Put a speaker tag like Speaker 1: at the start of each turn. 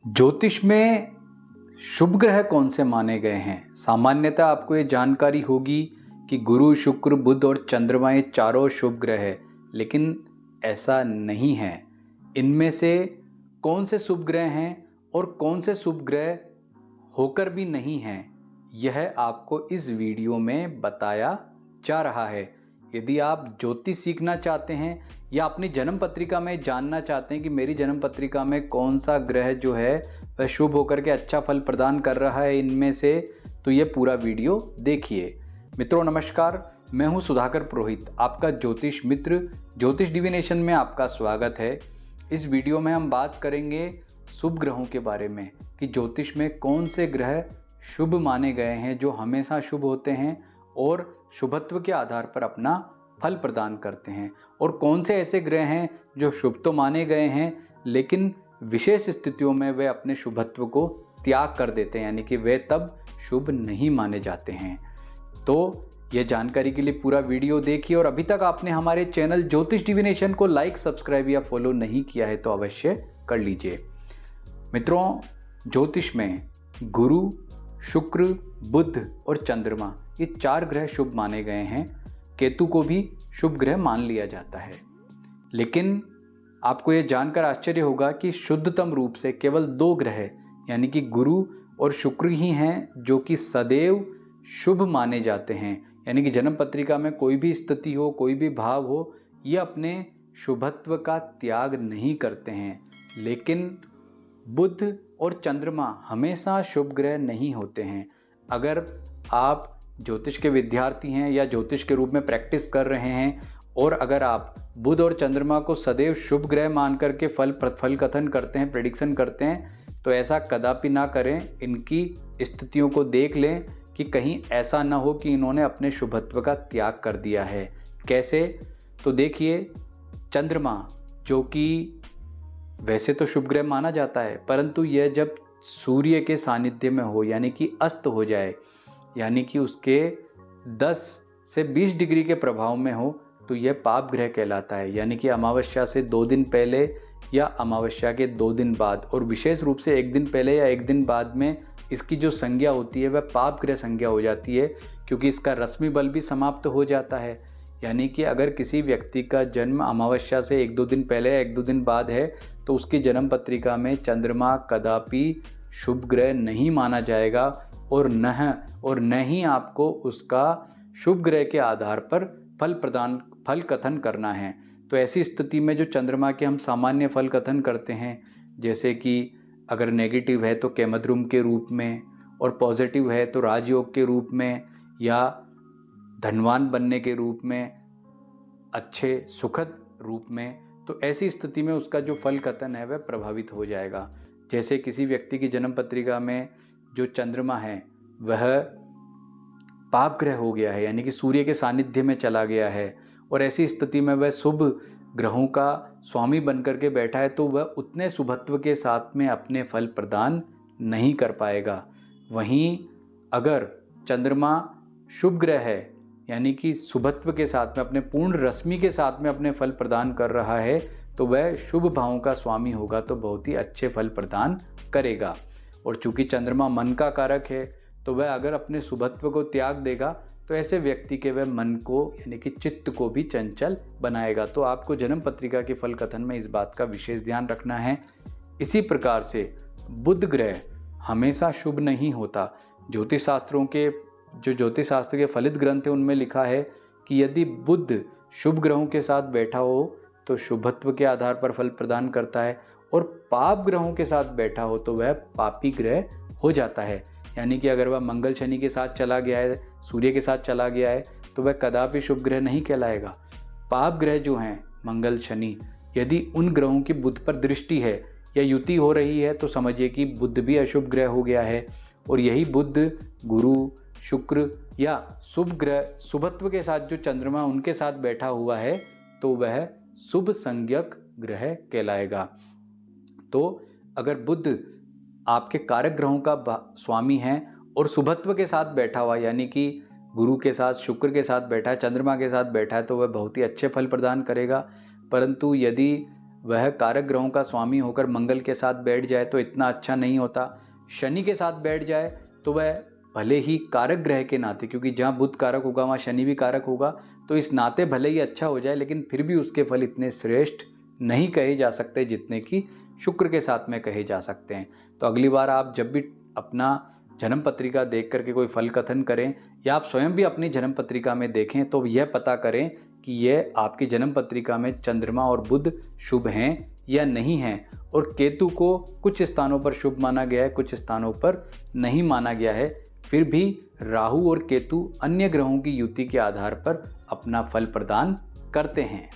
Speaker 1: ज्योतिष में शुभ ग्रह कौन से माने गए हैं। सामान्यतः आपको ये जानकारी होगी कि गुरु, शुक्र, बुध और चंद्रमा ये चारों शुभ ग्रह है, लेकिन ऐसा नहीं है। इनमें से कौन से शुभ ग्रह हैं और कौन से शुभ ग्रह होकर भी नहीं हैं, यह आपको इस वीडियो में बताया जा रहा है। यदि आप ज्योतिष सीखना चाहते हैं या अपनी जन्म पत्रिका में जानना चाहते हैं कि मेरी जन्म पत्रिका में कौन सा ग्रह जो है वह शुभ होकर के अच्छा फल प्रदान कर रहा है इनमें से, तो ये पूरा वीडियो देखिए। मित्रों नमस्कार, मैं हूं सुधाकर पुरोहित, आपका ज्योतिष मित्र। ज्योतिष डिविनेशन में आपका स्वागत है। इस वीडियो में हम बात करेंगे शुभ ग्रहों के बारे में कि ज्योतिष में कौन से ग्रह शुभ माने गए हैं, जो हमेशा शुभ होते हैं और शुभत्व के आधार पर अपना फल प्रदान करते हैं, और कौन से ऐसे ग्रह हैं जो शुभ तो माने गए हैं लेकिन विशेष स्थितियों में वे अपने शुभत्व को त्याग कर देते हैं, यानी कि वे तब शुभ नहीं माने जाते हैं। तो यह जानकारी के लिए पूरा वीडियो देखिए, और अभी तक आपने हमारे चैनल ज्योतिष डिविनेशन को लाइक, सब्सक्राइब या फॉलो नहीं किया है तो अवश्य कर लीजिए। मित्रों, ज्योतिष में गुरु, शुक्र, बुध और चंद्रमा ये चार ग्रह शुभ माने गए हैं। केतु को भी शुभ ग्रह मान लिया जाता है, लेकिन आपको ये जानकर आश्चर्य होगा कि शुद्धतम रूप से केवल दो ग्रह यानी कि गुरु और शुक्र ही हैं जो कि सदैव शुभ माने जाते हैं। यानी कि जन्म पत्रिका में कोई भी स्थिति हो, कोई भी भाव हो, ये अपने शुभत्व का त्याग नहीं करते हैं। लेकिन बुध और चंद्रमा हमेशा शुभ ग्रह नहीं होते हैं। अगर आप ज्योतिष के विद्यार्थी हैं या ज्योतिष के रूप में प्रैक्टिस कर रहे हैं, और अगर आप बुध और चंद्रमा को सदैव शुभ ग्रह मान करके फल कथन करते हैं, प्रेडिक्शन करते हैं, तो ऐसा कदापि ना करें। इनकी स्थितियों को देख लें कि कहीं ऐसा ना हो कि इन्होंने अपने शुभत्व का त्याग कर दिया है। कैसे? तो देखिए, चंद्रमा जो कि वैसे तो शुभ ग्रह माना जाता है, परंतु यह जब सूर्य के सानिध्य में हो, यानी कि अस्त हो जाए, यानी कि उसके 10 से 20 डिग्री के प्रभाव में हो, तो यह पाप ग्रह कहलाता है। यानी कि अमावस्या से 2 दिन पहले या अमावस्या के 2 दिन बाद, और विशेष रूप से 1 दिन पहले या 1 दिन बाद में इसकी जो संज्ञा होती है वह पाप ग्रह संज्ञा हो जाती है, क्योंकि इसका रश्मि बल भी समाप्त हो जाता है। यानी कि अगर किसी व्यक्ति का जन्म अमावस्या से 1-2 दिन पहले या 1-2 दिन बाद है, तो उसकी जन्म पत्रिका में चंद्रमा कदापि शुभ ग्रह नहीं माना जाएगा, और न ही आपको उसका शुभ ग्रह के आधार पर फल कथन करना है। तो ऐसी स्थिति में जो चंद्रमा के हम सामान्य फल कथन करते हैं, जैसे कि अगर नेगेटिव है तो केमद्रुम के रूप में, और पॉजिटिव है तो राजयोग के रूप में, या धनवान बनने के रूप में, अच्छे सुखद रूप में, तो ऐसी स्थिति में उसका जो फल कथन है वह प्रभावित हो जाएगा। जैसे किसी व्यक्ति की जन्म पत्रिका में जो चंद्रमा है वह पाप ग्रह हो गया है, यानी कि सूर्य के सानिध्य में चला गया है, और ऐसी स्थिति में वह शुभ ग्रहों का स्वामी बनकर के बैठा है, तो वह उतने शुभत्व के साथ में अपने फल प्रदान नहीं कर पाएगा। वहीं अगर चंद्रमा शुभ ग्रह है, यानी कि शुभत्व के साथ में अपने पूर्ण रश्मि के साथ में अपने फल प्रदान कर रहा है, तो वह शुभ भावों का स्वामी होगा, तो बहुत ही अच्छे फल प्रदान करेगा। और चूंकि चंद्रमा मन का कारक है, तो वह अगर अपने शुभत्व को त्याग देगा तो ऐसे व्यक्ति के वह मन को, यानी कि चित्त को भी चंचल बनाएगा। तो आपको जन्म पत्रिका के फल कथन में इस बात का विशेष ध्यान रखना है। इसी प्रकार से बुध ग्रह हमेशा शुभ नहीं होता। ज्योतिष शास्त्र के फलित ग्रंथ है, उनमें लिखा है कि यदि बुध शुभ ग्रहों के साथ बैठा हो तो शुभत्व के आधार पर फल प्रदान करता है, और पाप ग्रहों के साथ बैठा हो तो वह पापी ग्रह हो जाता है। यानी कि अगर वह मंगल शनि के साथ चला गया है, सूर्य के साथ चला गया है, तो वह कदापि शुभ ग्रह नहीं कहलाएगा। पाप ग्रह जो हैं मंगल, शनि, यदि उन ग्रहों की बुध पर दृष्टि है या युति हो रही है, तो समझिए कि बुध भी अशुभ ग्रह हो गया है। और यही बुध, गुरु, शुक्र या शुभ ग्रह शुभत्व के साथ जो चंद्रमा उनके साथ बैठा हुआ है, तो वह शुभ संज्ञक ग्रह कहलाएगा। तो अगर बुध आपके कारक ग्रहों का स्वामी है और शुभत्व के साथ बैठा हुआ, यानी कि गुरु के साथ, शुक्र के साथ बैठा है, चंद्रमा के साथ बैठा है, तो वह बहुत ही अच्छे फल प्रदान करेगा। परंतु यदि वह कारक ग्रहों का स्वामी होकर मंगल के साथ बैठ जाए तो इतना अच्छा नहीं होता। शनि के साथ बैठ जाए तो वह भले ही कारक ग्रह के नाते, क्योंकि जहाँ बुध कारक होगा वहाँ शनि भी कारक होगा, तो इस नाते भले ही अच्छा हो जाए, लेकिन फिर भी उसके फल इतने श्रेष्ठ नहीं कहे जा सकते जितने कि शुक्र के साथ में कहे जा सकते हैं। तो अगली बार आप जब भी अपना जन्म पत्रिका देख करके कोई फल कथन करें, या आप स्वयं भी अपनी जन्म पत्रिका में देखें, तो यह पता करें कि यह आपकी जन्म पत्रिका में चंद्रमा और बुध शुभ हैं या नहीं हैं। और केतु को कुछ स्थानों पर शुभ माना गया है, कुछ स्थानों पर नहीं माना गया है। फिर भी राहु और केतु अन्य ग्रहों की युति के आधार पर अपना फल प्रदान करते हैं।